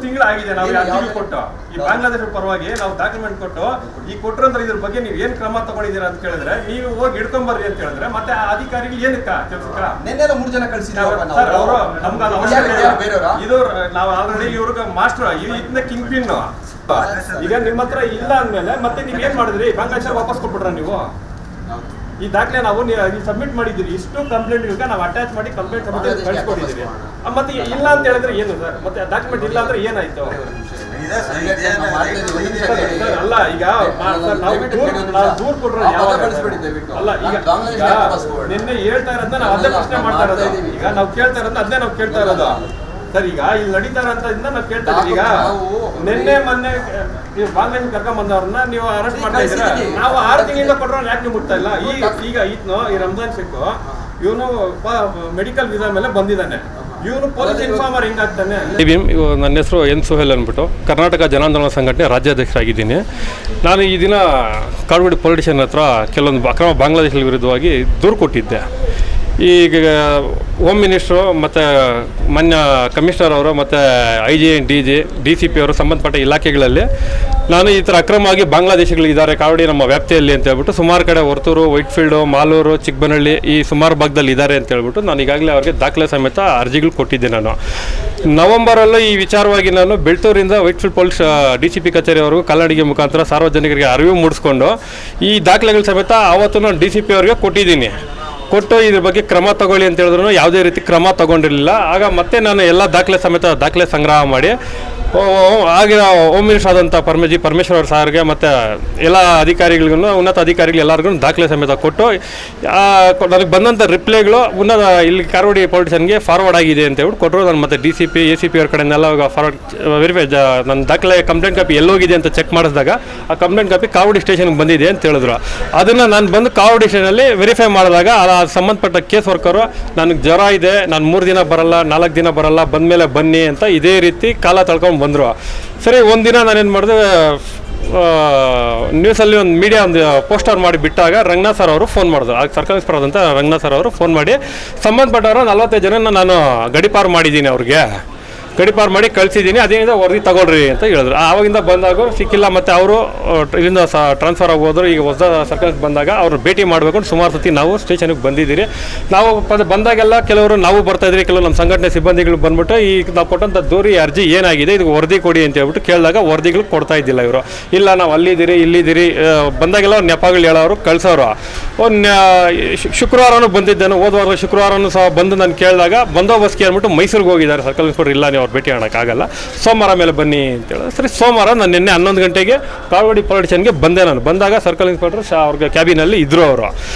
ತಿಂಗಳಾಗಿದೆ ನಾವು ಅರ್ಜಿ ಕೊಟ್ಟು ಈ ಬಾಂಗ್ಲಾದೇಶ ಪರವಾಗಿ ನಾವು ಡಾಕ್ಯುಮೆಂಟ್ ಕೊಟ್ಟು ಈ ಕೊಟ್ಟರಂದ್ರೆ ಇದ್ರ ಬಗ್ಗೆ ನೀವು ಏನ್ ಕ್ರಮ ತಗೊಂಡಿದ್ದೀರಾ ಅಂತ ಕೇಳಿದ್ರೆ ನೀವು ಹೋಗಿ ಹಿಡ್ಕೊಂಬರ್ರಿ ಅಂತ ಹೇಳಿದ್ರೆ ಮತ್ತೆ ಆ ಅಧಿಕಾರಿಗಳು ಏನಕ್ಕ ಕೆಲ್ಸಕ್ಕ ನೆನ್ನೆಲ್ಲ 3 ಜನ ಕಳಿಸಿದ್ದಾರೆ ಸರ್ ಅವರು ನಮ್ಗೆ ಅದು ಅವಶ್ಯಕತೆ ಇದು ನಾವು ಆಲ್ರೆಡಿ ಇವ್ರಿಗೆ ಮಾಸ್ಟರ್ ಇದನ್ನ ಕಿಂಗ್ ಪಿನ್ ಈಗ ನಿಮ್ಮ ಹತ್ರ ಇಲ್ಲ ಅಂದ್ಮೇಲೆ ಮತ್ತೆ ನೀವ್ ಏನ್ ಮಾಡಿದ್ರಿ ಬಾಂಗ್ಲಾದೇಶ ವಾಪಸ್ ಕೊಟ್ಬಿಟ್ರ ನೀವು ಈ ದಾಖಲೆ ನಾವು ಸಬ್ಮಿಟ್ ಮಾಡಿದ್ದೀರಿ ಇಷ್ಟು ಕಂಪ್ಲೇಂಟ್ ನಾವು ಅಟ್ಯಾಚ್ ಮಾಡಿ ಕಂಪ್ಲೇಂಟ್ ಸಬ್ಮಿಟ್ ಕಳಿಸ್ಕೊಟ್ಟಿದ್ದೀವಿ ಮತ್ತೆ ಇಲ್ಲ ಅಂತ ಹೇಳಿದ್ರೆ ಏನು ಸರ್ ಮತ್ತೆ ಡಾಕ್ಯುಮೆಂಟ್ ಇಲ್ಲ ಅಂದ್ರೆ ಏನಾಯ್ತು ಅಲ್ಲ ಈಗ ನಾವು ದೂರ ಕೊಟ್ರೆ ಅಲ್ಲ ಈಗ ನಿನ್ನೆ ಹೇಳ್ತಾ ಇರೋದನ್ನ ನಾವು ಅದೇ ಪ್ರಶ್ನೆ ಮಾಡ್ತಾ ಇರೋದು ಈಗ ನಾವು ಕೇಳ್ತಾ ಇರೋದನ್ನ ಅದನ್ನೇ ನಾವು ಕೇಳ್ತಾ ಇರೋದು ಸರ್ ಈಗ ಇಲ್ಲಿ ನಡೀತಾ ಇರೋದ್ರಿಂದ ನಾವು ಕೇಳ್ತಾ ಇದ್ದೀವಿ ಈಗ ನಿನ್ನೆ ಮೊನ್ನೆ ನೀವು ಬಾಂಗ್ಲಾದೇಶ ಕರ್ಕೊಂಡ್ ಬಂದವ್ರನ್ನ ನೀವು ಅರೆಸ್ಟ್ ಮಾಡ್ತಾ ಇದ್ದೀರಾ ನಾವು 6 ತಿಂಗಳಿಂದ ಕೊಟ್ಟರೆ ಯಾಕೆ ನೀವು ಮುಟ್ತಾ ಇಲ್ಲ ಈಗ ಈತನು ಈ ರಂಜಾನ್ ಶೇಖ್ ಇವನು ಮೆಡಿಕಲ್ ವೀಸಾ ಮೇಲೆ ಬಂದಿದ್ದಾನೆ ಇವನು ಪೊಲೀಸ್ ಇನ್ಫಾರ್ಮರ್ ಹೆಂಗಾಗ್ತಾನೆ. ನನ್ನ ಹೆಸರು ಎನ್ ಸುಹೇಲ್ ಅಂದ್ಬಿಟ್ಟು ಕರ್ನಾಟಕ ಜನಾಂದೋಲನ ಸಂಘಟನೆ ರಾಜ್ಯಾಧ್ಯಕ್ಷರಾಗಿದ್ದೀನಿ. ನಾನು ಈ ದಿನ ಕಾಡುಗೋಡಿ ಪೊಲಿಟಿಷಿಯನ್ ಹತ್ರ ಕೆಲವೊಂದು ಅಕ್ರಮ ಬಾಂಗ್ಲಾದೇಶದ ವಿರುದ್ಧವಾಗಿ ದೂರು ಕೊಟ್ಟಿದ್ದೆ. ಈಗ ಹೋಮ್ ಮಿನಿಸ್ಟ್ರು ಮತ್ತು ಮಾನ್ಯ ಕಮಿಷನರ್ ಅವರು ಮತ್ತು IG DCP ಅವರು ಸಂಬಂಧಪಟ್ಟ ಇಲಾಖೆಗಳಲ್ಲಿ ನಾನು ಈ ಥರ ಅಕ್ರಮವಾಗಿ ಬಾಂಗ್ಲಾದೇಶಿಗಳಿದ್ದಾರೆ ಕಾವಡಿ ನಮ್ಮ ವ್ಯಾಪ್ತಿಯಲ್ಲಿ ಅಂತ ಹೇಳ್ಬಿಟ್ಟು ಸುಮಾರು ಕಡೆ ಹೊರತೂರು, ವೈಟ್ಫೀಲ್ಡು, ಮಾಲೂರು, ಚಿಕ್ಕಬನಹಳ್ಳಿ ಈ ಸುಮಾರು ಭಾಗದಲ್ಲಿ ಇದ್ದಾರೆ ಅಂತ ಹೇಳ್ಬಿಟ್ಟು ನಾನು ಈಗಾಗಲೇ ಅವ್ರಿಗೆ ದಾಖಲೆ ಸಮೇತ ಅರ್ಜಿಗಳು ಕೊಟ್ಟಿದ್ದೆ. ನಾನು ನವೆಂಬರಲ್ಲೂ ಈ ವಿಚಾರವಾಗಿ ನಾನು ಬೆಳ್ತೂರಿಂದ ವೈಟ್ಫೀಲ್ಡ್ ಪೊಲೀಸ್ DCP ಕಚೇರಿವರೆಗೂ ಕಾಲ್ನಡಿಗೆ ಮುಖಾಂತರ ಸಾರ್ವಜನಿಕರಿಗೆ ಅರಿವು ಮೂಡಿಸ್ಕೊಂಡು ಈ ದಾಖಲೆಗಳ ಸಮೇತ ಆವತ್ತು ನಾನು DCP ಅವರಿಗೆ ಕೊಟ್ಟಿದ್ದೀನಿ. ಕೊಟ್ಟು ಇದ್ರ ಬಗ್ಗೆ ಕ್ರಮ ತಗೊಳ್ಳಿ ಅಂತ ಹೇಳಿದ್ರು ಯಾವುದೇ ರೀತಿ ಕ್ರಮ ತಗೊಂಡಿರಲಿಲ್ಲ. ಆಗ ಮತ್ತೆ ನಾನು ಎಲ್ಲ ದಾಖಲೆ ಸಮೇತ ದಾಖಲೆ ಸಂಗ್ರಹ ಮಾಡಿ ಆಗಿನ ಹೋಮ್ ಮಿನಿಸ್ಟರ್ ಆದಂಥ ಪರಮೇಶ್ವರ್ ಸಾರ್ಗೆ ಮತ್ತು ಎಲ್ಲ ಅಧಿಕಾರಿಗಳಿಗೂ ಉನ್ನತ ಅಧಿಕಾರಿಗಳು ಎಲ್ಲರಿಗೂ ದಾಖಲೆ ಸಮೇತ ಕೊಟ್ಟು ನನಗೆ ಬಂದಂಥ ರಿಪ್ಲೈಗಳು ಉನ್ನತ ಇಲ್ಲಿ ಕಾರವಾಡಿ ಪೊಲಿಟಿಷನ್ಗೆ ಫಾರ್ವರ್ಡ್ ಆಗಿದೆ ಅಂತ ಹೇಳ್ಬಿಟ್ಟು ಕೊಟ್ಟರು. ನಾನು ಮತ್ತು DCP ACP ಅವ್ರ ಕಡೆಯಿಂದೆಲ್ಲ ಫಾರ್ವರ್ಡ್ ವೆರಿಫೈ ನನ್ನ ದಾಖಲೆ ಕಂಪ್ಲೇಂಟ್ ಕಾಪಿ ಎಲ್ಲೋಗಿದೆ ಅಂತ ಚೆಕ್ ಮಾಡಿಸಿದಾಗ ಆ ಕಂಪ್ಲೇಂಟ್ ಕಾಪಿ ಕಾವಡಿ ಸ್ಟೇಷನ್ಗೆ ಬಂದಿದೆ ಅಂತ ಹೇಳಿದ್ರು. ಅದನ್ನು ನಾನು ಬಂದು ಕಾವಡಿ ಸ್ಟೇಷನಲ್ಲಿ ವೆರಿಫೈ ಮಾಡಿದಾಗ ಸಂಬಂಧಪಟ್ಟ ಕೇಸ್ ವರ್ಕರು ನನಗೆ ಜ್ವರ ಇದೆ, ನಾನು 3 ದಿನ ಬರಲ್ಲ, 4 ದಿನ ಬರಲ್ಲ, ಬಂದಮೇಲೆ ಬನ್ನಿ ಅಂತ ಇದೇ ರೀತಿ ಕಾಲ ತಳ್ಕೊಂಡು ಬಂದರು. ಸರಿ, ಒಂದಿನ ನಾನೇನು ಮಾಡಿದೆ, ನ್ಯೂಸಲ್ಲಿ ಒಂದು ಮೀಡಿಯಾ ಒಂದು ಪೋಸ್ಟರ್ ಮಾಡಿ ಬಿಟ್ಟಾಗ ರಂಗನಾಥ್ ಸರ್ ಅವರು ಫೋನ್ ಮಾಡಿದ್ರು. ಆಗ ಸರ್ಕಲ್ ಇನ್ಸ್ಪೆಕ್ಟರ್ ಆದಂಥ ರಂಗನಾಥ್ ಸರ್ ಅವರು ಫೋನ್ ಮಾಡಿ ಸಂಬಂಧಪಟ್ಟವರು 45 ಜನ ನಾನು ಗಡಿಪಾರು ಮಾಡಿದ್ದೀನಿ, ಅವ್ರಿಗೆ ಗಡಿಪಾರು ಮಾಡಿ ಕಳಿಸಿದ್ದೀನಿ, ಅದೇನಿಂದ ವರದಿ ತಗೊಳ್ರಿ ಅಂತ ಹೇಳಿದ್ರು. ಆವಾಗಿಂದ ಬಂದಾಗ ಸಿಕ್ಕಿಲ್ಲ, ಮತ್ತು ಅವರು ಇಲ್ಲಿಂದ ಟ್ರಾನ್ಸ್ಫರ್ ಆಗೋದ್ರು. ಈಗ ಹೊಸ ಸರ್ಕಾರ ಬಂದಾಗ ಅವ್ರು ಭೇಟಿ ಮಾಡಬೇಕು ಸುಮಾರು ಸತಿ ನಾವು ಸ್ಟೇಷನ್ಗೆ ಬಂದಿದ್ದೀರಿ. ನಾವು ಬಂದಾಗೆಲ್ಲ ಕೆಲವರು ನಾವು ಬರ್ತಾಯಿದ್ರಿ, ಕೆಲವರು ನಮ್ಮ ಸಂಘಟನೆ ಸಿಬ್ಬಂದಿಗಳು ಬಂದ್ಬಿಟ್ಟು ಈಗ ನಾವು ಕೊಟ್ಟಂಥ ದೂರಿ ಅರ್ಜಿ ಏನಾಗಿದೆ ಇದು ವರದಿ ಕೊಡಿ ಅಂತ ಹೇಳ್ಬಿಟ್ಟು ಕೇಳಿದಾಗ ವರದಿಗಳು ಕೊಡ್ತಾ ಇದ್ದಿಲ್ಲ ಇವರು. ಇಲ್ಲ ನಾವು ಅಲ್ಲಿದ್ದೀರಿ ಇಲ್ಲಿದ್ದೀರಿ ಬಂದಾಗೆಲ್ಲ ನೆಪಗಳು ಹೇಳೋರು ಕಳಿಸೋರು. ಶುಕ್ರವಾರನೂ ಬಂದಿದ್ದೇನೆ, ಹೋದ ವಾರ ಶುಕ್ರವಾರನೂ ಸಹ ಬಂದು ನಾನು ಕೇಳಿದಾಗ ಬಂದೋಬಸ್ತ್ಗೆ ಅಂದ್ಬಿಟ್ಟು ಮೈಸೂರಿಗೆ ಹೋಗಿದ್ದಾರೆ ಸರ್ಕಲ್ ಇನ್ಸ್ಪೆಕ್ಟರ್. ಇಲ್ಲ ನೀವು ಭೇಟಿ ಮಾಡೋಕ್ಕಾಗಲ್ಲ, ಸೋಮವಾರ ಮೇಲೆ ಬನ್ನಿ ಅಂತ ಹೇಳಿದ್ರೆ ಸರಿ. ಸೋಮವಾರ ನಾನು ನಿನ್ನೆ 11 ಗಂಟೆಗೆ ಕಾರವಾಡಿ ಪೊಲಿಟಿಷನ್ಗೆ ಬಂದೆ. ನಾನು ಬಂದಾಗ ಸರ್ಕಲ್ ಇನ್ಸ್ಪೆಕ್ಟರ್ ಅವ್ರಿಗೆ ಕ್ಯಾಬಿನಲ್ಲಿ ಇದ್ದರು. ಅವರು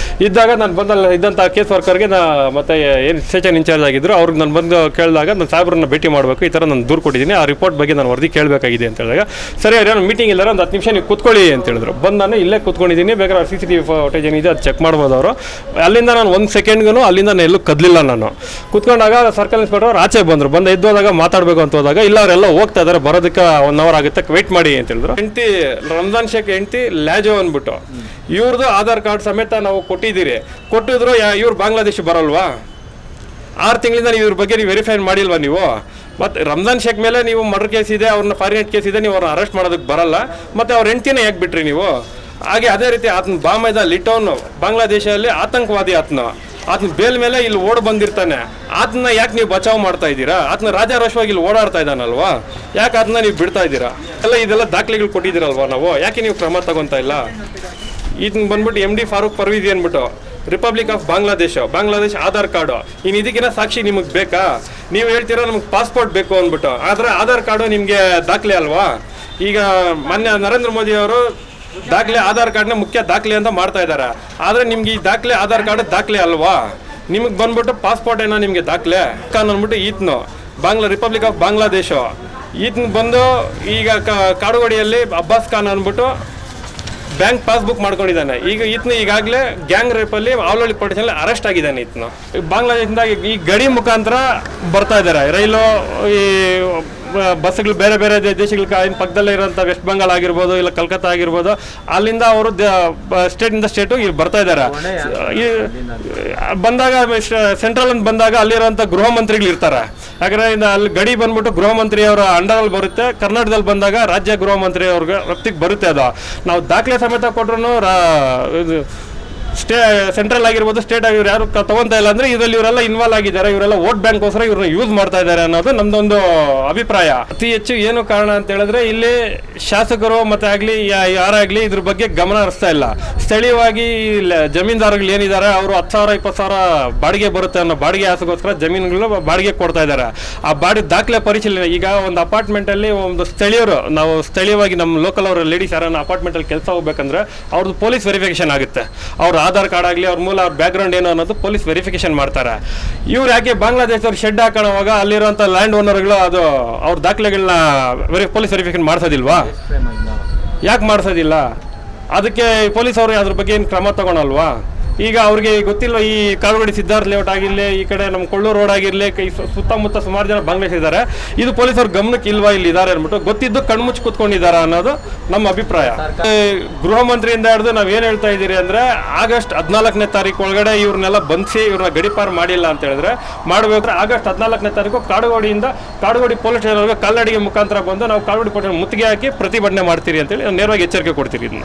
ಇದ್ದಾಗ ನಾನು ಬಂದಲ್ಲಿ ಇದ್ದಂಥ ಕೇಸ್ ವರ್ಕರ್ಗೆ ಮತ್ತು ಏನು ಸ್ಟೇಷನ್ ಇನ್ಚಾರ್ಜ್ ಆಗಿದ್ದರು ಅವ್ರಿಗೆ ನಾನು ಬಂದು ಕೇಳಿದಾಗ ನಾನು ಸಾಹೇಬ್ರನ್ನ ಭೇಟಿ ಮಾಡಬೇಕು, ಈ ಥರ ನಾನು ದೂರು ಕೊಟ್ಟಿದ್ದೀನಿ, ಆ ರಿಪೋರ್ಟ್ ಬಗ್ಗೆ ನಾನು ವರದಿ ಕೇಳಬೇಕಾಗಿದೆ ಅಂತ ಹೇಳಿದಾಗ ಸರಿ ನಾನು ಮೀಟಿಂಗ್ ಇಲ್ಲಾರ ಒಂದು 10 ನಿಮಿಷ ನೀವು ಕೂತ್ಕೊಳ್ಳಿ ಅಂತ ಹೇಳಿದ್ರು. ಬಂದು ನಾನು ಇಲ್ಲೇ ಕೂತ್ಕೊಂಡಿದ್ದೀನಿ, ಬೇಕಾದ್ರೆ CCTV ಫೋಟೇಜ್ ಏನಿದೆ ಅದು ಚೆಕ್ ಮಾಡ್ಬೋದು ಅವರು. ಅಲ್ಲಿಂದ ನಾನು 1 ಸೆಕೆಂಡ್ಗೂ ಅಲ್ಲಿಂದ ನಾನು ಎಲ್ಲೂ ಕದಲಿಲ್ಲ. ನಾನು ಕೂತ್ಕೊಂಡಾಗ ಸರ್ಕಲ್ ಇನ್ಸ್ಪೆಕ್ಟರ್ ಅವ್ರು ಆಚೆ ಬಂದರು. ಬಂದು ಎದ್ದೋದಾಗ ಮಾತಾಡಬೇಕು ಅಂತ ಹೋದಾಗ ಇಲ್ಲ ಅವರೆಲ್ಲ ಹೋಗ್ತಾ ಇದ್ದಾರೆ, ಬರೋದಕ್ಕೆ 1 ಅವರ್ ಆಗುತ್ತೆ, ವೆಯ್ಟ್ ಮಾಡಿ ಅಂತ ಹೇಳಿದ್ರು. ಹೆಂಡತಿ ರಂಜಾನ್ ಶೇಖ್ ಹೆಂಡತಿ ಲ್ಯಾಜೋ ಅಂದ್ಬಿಟ್ಟು ಇವ್ರದ್ದು ಆಧಾರ್ ಕಾರ್ಡ್ ಸಮೇತ ನಾವು ಕೊಟ್ಟಿದ್ದೀರಿ. ಕೊಟ್ಟಿದ್ರು ಇವ್ರು ಬಾಂಗ್ಲಾದೇಶ ಬರಲ್ವಾ? 6 ತಿಂಗಳಿಂದ ನೀವು ಇವ್ರ ಬಗ್ಗೆ ನೀವು ವೆರಿಫೈ ಮಾಡಿಲ್ವಾ ನೀವು? ಮತ್ತು ರಂಜಾನ್ ಶೇಖ್ ಮೇಲೆ ನೀವು ಮರ್ಡರ್ ಕೇಸ್ ಇದೆ, ಅವ್ರನ್ನ ಫಾರಿನ್ ಕೇಸ್ ಇದೆ, ನೀವು ಅವ್ರನ್ನ ಅರೆಸ್ಟ್ ಮಾಡೋದಕ್ಕೆ ಬರಲ್ಲ. ಮತ್ತು ಅವ್ರ ಹೆಂಡ್ತಿನ ಯಾಕೆ ಬಿಟ್ರಿ ನೀವು? ಹಾಗೆ ಅದೇ ರೀತಿ ಆತನ ಬಾಮೈದ ಲಿಟೋನ್ ಬಾಂಗ್ಲಾದೇಶದಲ್ಲಿ ಆತಂಕವಾದಿ, ಆತನ ಬೇಲ್ ಮೇಲೆ ಇಲ್ಲಿ ಓಡ್ ಬಂದಿರ್ತಾನೆ, ಆತನ ಯಾಕೆ ನೀವು ಬಚಾವ್ ಮಾಡ್ತಾ ಇದ್ದೀರಾ? ಆತನ ರಾಜಾರೋಷವಾಗಿ ಇಲ್ಲಿ ಓಡಾಡ್ತಾ ಇದ್ದಾನಲ್ವಾ, ಯಾಕೆ ಆತನ ನೀವು ಬಿಡ್ತಾ ಇದ್ದೀರಾ? ಇದೆಲ್ಲ ದಾಖಲೆಗಳು ಕೊಟ್ಟಿದ್ದೀರಲ್ವಾ ನಾವು, ಯಾಕೆ ನೀವು ಕ್ರಮ ತಗೊತಾ ಇಲ್ಲ? ಇದನ್ನ ಬಂದ್ಬಿಟ್ಟು MD ಫಾರೂಕ್ ಪರ್ವೀಜಿ ಅಂದ್ಬಿಟ್ಟು republic of Bangladesh Aadhaar card. ಇನ್ನು ಇದಕ್ಕಿಂತ ಸಾಕ್ಷಿ ನಿಮಗೆ ಬೇಕಾ? ನೀವು ಹೇಳ್ತೀರಾ ನಮಗೆ ಪಾಸ್ಪೋರ್ಟ್ ಬೇಕು ಅಂದ್ಬಿಟ್ಟು, ಆದರೆ ಆಧಾರ್ ಕಾರ್ಡು ನಿಮಗೆ ದಾಖಲೆ ಅಲ್ವಾ? ಈಗ ಮಾನ್ಯ ನರೇಂದ್ರ ಮೋದಿ ಅವರು ದಾಖಲೆ ಆಧಾರ್ ಕಾರ್ಡ್ನ ಮುಖ್ಯ ದಾಖಲೆ ಅಂತ ಮಾಡ್ತಾ ಇದ್ದಾರೆ, ಆದರೆ ನಿಮ್ಗೆ ಈ ದಾಖಲೆ ಆಧಾರ್ ಕಾರ್ಡ್ ದಾಖಲೆ ಅಲ್ವಾ? ನಿಮಗೆ ಬಂದ್ಬಿಟ್ಟು ಪಾಸ್ಪೋರ್ಟ್ ಏನೋ ನಿಮಗೆ ದಾಖಲೆ ಖಾನ್ ಅಂದ್ಬಿಟ್ಟು ಈತನು ರಿಪಬ್ಲಿಕ್ ಆಫ್ ಬಾಂಗ್ಲಾದೇಶ ಈತನ ಬಂದು ಈಗ ಕಾಡುಗೋಡಿಯಲ್ಲಿ ಅಬ್ಬಾಸ್ ಖಾನ್ ಅಂದ್ಬಿಟ್ಟು ಬ್ಯಾಂಕ್ ಪಾಸ್ಬುಕ್ ಮಾಡ್ಕೊಂಡಿದ್ದಾನೆ. ಈಗ ಈತನು ಈಗಾಗಲೇ ಗ್ಯಾಂಗ್ ರೇಪಲ್ಲಿ ಆವಲಹಳ್ಳಿ ಪೊಲಿಟಿಷನಲ್ಲಿ ಅರೆಸ್ಟ್ ಆಗಿದ್ದಾನೆ. ಈತನು ಬಾಂಗ್ಲಾದೇಶದಿಂದ ಈ ಗಡಿ ಮುಖಾಂತರ ಬರ್ತಾ ಇದ್ದಾರೆ, ರೈಲು ಈ ಬಸ್ಗಳು ಬೇರೆ ಬೇರೆ ದೇಶಗಳ ಪಕ್ಕದಲ್ಲೇ ಇರೋಂಥ ವೆಸ್ಟ್ ಬೆಂಗಾಲ್ ಆಗಿರ್ಬೋದು ಇಲ್ಲ ಕಲ್ಕತ್ತಾ ಆಗಿರ್ಬೋದು, ಅಲ್ಲಿಂದ ಅವರು ಸ್ಟೇಟಿಂದ ಸ್ಟೇಟು ಇಲ್ಲಿ ಬರ್ತಾ ಇದ್ದಾರೆ. ಬಂದಾಗ ಸೆಂಟ್ರಲ್ ಅಂತ ಬಂದಾಗ ಅಲ್ಲಿರೋಂಥ ಗೃಹ ಮಂತ್ರಿಗಳು ಇರ್ತಾರೆ. ಯಾಕಂದರೆ ಅಲ್ಲಿ ಗಡಿ ಬಂದ್ಬಿಟ್ಟು ಗೃಹ ಮಂತ್ರಿ ಅವರ ಅಂಡರಲ್ಲಿ ಬರುತ್ತೆ. ಕರ್ನಾಟಕದಲ್ಲಿ ಬಂದಾಗ ರಾಜ್ಯ ಗೃಹ ಮಂತ್ರಿ ಅವ್ರಿಗೆ ವ್ಯಕ್ತಿಗೆ ಬರುತ್ತೆ. ಅದು ನಾವು ದಾಖಲೆ ಸಮೇತ ಕೊಟ್ಟರು ಸೆಂಟ್ರಲ್ ಆಗಿರ್ಬೋದು ಸ್ಟೇಟ್ ಆಗಿರೋ ಯಾರು ತಗೊಂತಾ ಇಲ್ಲ ಅಂದರೆ ಇದರಲ್ಲಿ ಇವರೆಲ್ಲ ಇನ್ವಾಲ್ವ್ ಆಗಿದ್ದಾರೆ, ಇವರೆಲ್ಲ ವೋಟ್ ಬ್ಯಾಂಕ್ಗೋಸ್ಕರ ಇವ್ರನ್ನ ಯೂಸ್ ಮಾಡ್ತಾ ಇದ್ದಾರೆ ಅನ್ನೋದು ನಮ್ದೊಂದು ಅಭಿಪ್ರಾಯ. ಅತಿ ಹೆಚ್ಚು ಏನು ಕಾರಣ ಅಂತ ಹೇಳಿದ್ರೆ ಇಲ್ಲಿ ಶಾಸಕರು ಮತ್ತೆ ಆಗಲಿ ಯಾರಾಗಲಿ ಇದ್ರ ಬಗ್ಗೆ ಗಮನ ಹರಿಸ್ತಾ ಇಲ್ಲ. ಸ್ಥಳೀಯವಾಗಿ ಜಮೀನ್ದಾರಗಳು ಏನಿದ್ದಾರೆ ಅವರು 10,000 20,000 ಬಾಡಿಗೆ ಬರುತ್ತೆ ಅನ್ನೋ ಬಾಡಿಗೆ ಆಸೆಗೋಸ್ಕರ ಜಮೀನುಗಳು ಬಾಡಿಗೆ ಕೊಡ್ತಾ ಇದ್ದಾರೆ. ಆ ಬಾಡಿಗೆ ದಾಖಲೆ ಪರಿಶೀಲನೆ ಈಗ ಒಂದು ಅಪಾರ್ಟ್ಮೆಂಟಲ್ಲಿ ಒಂದು ಸ್ಥಳೀಯರು ನಾವು ಸ್ಥಳೀಯವಾಗಿ ನಮ್ಮ ಲೋಕಲ್ ಅವರ ಲೇಡೀಸ್ ಯಾರನ್ನ ಅಪಾರ್ಟ್ಮೆಂಟಲ್ಲಿ ಕೆಲಸ ಹೋಗ್ಬೇಕಂದ್ರೆ ಅವ್ರದ್ದು ಪೊಲೀಸ್ ವೆರಿಫಿಕೇಶನ್ ಆಗುತ್ತೆ. ಅವ್ರ ಆಧಾರ್ ಕಾರ್ಡ್ ಆಗಲಿ ಅವ್ರ ಮೂಲ ಅವ್ರ ಬ್ಯಾಕ್ಗ್ರೌಂಡ್ ಏನು ಅನ್ನೋದು ಪೊಲೀಸ್ ವೆರಿಫಿಕೇಶನ್ ಮಾಡ್ತಾರೆ. ಇವ್ರು ಯಾಕೆ ಬಾಂಗ್ಲಾದೇಶದವ್ರು ಶೆಡ್ ಹಾಕೋವಾಗ ಅಲ್ಲಿರುವಂಥ ಲ್ಯಾಂಡ್ ಓನರ್ಗಳು ಅದು ಅವ್ರ ದಾಖಲೆಗಳನ್ನ ಪೊಲೀಸ್ ವೆರಿಫಿಕೇಶನ್ ಮಾಡಿಸೋದಿಲ್ವಾ? ಯಾಕೆ ಮಾಡಿಸೋದಿಲ್ಲ? ಅದಕ್ಕೆ ಪೊಲೀಸ್ ಅವರು ಅದ್ರ ಬಗ್ಗೆ ಏನು ಕ್ರಮ ತಗೊಳಲ್ವಾ? ಈಗ ಅವ್ರಿಗೆ ಗೊತ್ತಿಲ್ಲ. ಈ ಕಾಳುಗಡಿ ಸಿದ್ಧಾರ್ಥ ಲೇಔಟ್ ಆಗಿರಲಿ, ಈ ಕಡೆ ನಮ್ಮ ಕೊಳ್ಳೂರು ರೋಡ್ ಆಗಿರಲಿ, ಸುತ್ತಮುತ್ತ ಸುಮಾರು ಜನ ಬಾಂಗ್ಲಾದೇಶ ಇದ್ದಾರೆ. ಇದು ಪೊಲೀಸವ್ರ ಗಮನಕ್ಕೆ ಇಲ್ವಾ ಇಲ್ಲಿ ಇದ್ದಾರೆ ಅಂದ್ಬಿಟ್ಟು ಗೊತ್ತಿದ್ದು ಕಣ್ಮುಚ್ಚಿ ಕೂತ್ಕೊಂಡಿದ್ದಾರೆ ಅನ್ನೋದು ನಮ್ಮ ಅಭಿಪ್ರಾಯ. ಗೃಹ ಮಂತ್ರಿಯಿಂದ ಹಿಡಿದು ನಾವೇನು ಹೇಳ್ತಾ ಇದ್ದೀರಿ ಅಂದರೆ ಆಗಸ್ಟ್ 14ನೇ ತಾರೀಕು ಒಳಗಡೆ ಇವ್ರನ್ನೆಲ್ಲ ಬಂಧಿಸಿ ಇವ್ರನ್ನ ಗಡಿಪಾರು ಮಾಡಿಲ್ಲ ಅಂತ ಹೇಳಿದ್ರೆ ಮಾಡಬೇಕಾದ್ರೆ ಆಗಸ್ಟ್ 14ನೇ ತಾರೀಕು ಕಾಡುಗೋಡಿ ಪೊಲೀಸ್ ಸ್ಟೇಷನ್ಗೆ ಕಾಲ್ನಡಿಗೆ ಮುಖಾಂತರ ಬಂದು ನಾವು ಕಾಡುಗೋಡಿ ಪೊಲೀಸ್ ಮುತ್ತಿಗೆ ಹಾಕಿ ಪ್ರತಿಭಟನೆ ಮಾಡ್ತೀರಿ ಅಂತೇಳಿ ನೇರವಾಗಿ ಎಚ್ಚರಿಕೆ ಕೊಡ್ತೀರಿ.